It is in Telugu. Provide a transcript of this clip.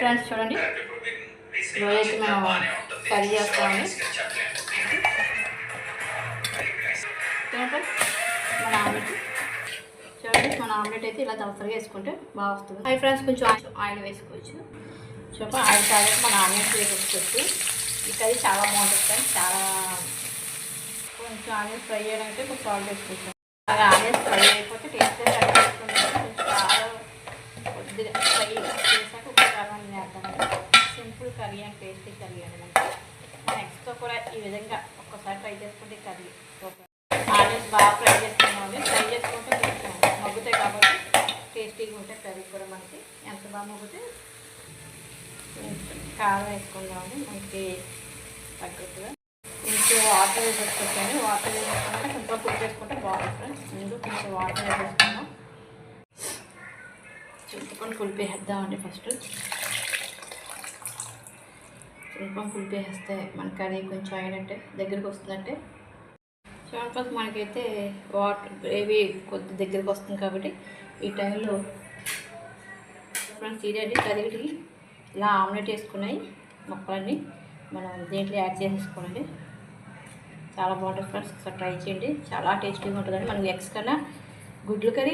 ఫ్రెండ్స్ చూడండి, రోజైతే మేము కర్రీ చేస్తామండి. మన ఆమ్లెట్ చూడండి, మన ఆమ్లెట్ అయితే ఇలా దవసరిగా వేసుకుంటే బాగా వస్తుంది. అవి ఫ్రెండ్స్ కొంచెం ఆయిల్ వేసుకోవచ్చు. చూడండి, ఆయిల్ తాగే మన ఆమ్లెట్ వేసుకోవచ్చు. ఈ కర్రీ చాలా బాగుంటుంది ఫ్రెండ్స్. చాలా కొంచెం ఆనియన్స్ ఫ్రై చేయడానికి కొంచెం సాల్ట్ వేసుకోవచ్చు. అలా ఆనియన్స్ ఫ్రై అయిపోతే టేస్ట్ కర్రీ వేసుకుంటే కొంచెం చాలా కొద్దిగా ఫ్రై చేశాక ఒక కారం వేద్దాం. Simple curry and tasty curry అండి. మనకి నెక్స్ట్తో కూడా ఈ విధంగా ఒక్కసారి ట్రై చేసుకుంటే కర్రీ ఆనియన్స్ బాగా ఫ్రై చేసుకున్నామండి. ఫ్రై చేసుకుంటే కొంచెం మగ్గుతాయి కాబట్టి టేస్టీగా ఉంటాయి కర్రీ కూడా. మనకి ఎంత బాగా మగ్గితే కారం వేసుకుందామండి మనకి తగ్గట్టుగా. కొంచెం వాటర్ వేసేసుకొచ్చాను. వాటర్ వేసుకుంటే కొంచెం కుక్ చేసుకుంటే బాగుంటుంది ఫ్రెండ్స్. ముందు కొంచెం వాటర్ వేసేసుకుందాం. చింతపండు పులిపేసేద్దామండి. ఫస్ట్ చింతపండు పులిపేస్తే మన కర్రీ కొంచెం అయినట్టే దగ్గరికి వస్తున్నట్టే. చూడండి, మనకైతే వాటర్ గ్రేవీ కొద్ది దగ్గరికి వస్తుంది కాబట్టి ఈ టైంలో ఫ్రెండ్స్ ఇదండి కర్రీకి ఇలా ఆమ్లెట్ వేసుకున్నాయి మొక్కలన్నీ మనం దీంట్లో యాడ్ చేసేసుకోండి. చాలా బాగుంటుంది ఫ్రెండ్స్. ఒకసారి ట్రై చేయండి, చాలా టేస్టీగా ఉంటుందండి. మనకి ఎగ్స్ కన్నా గుడ్లు కర్రీ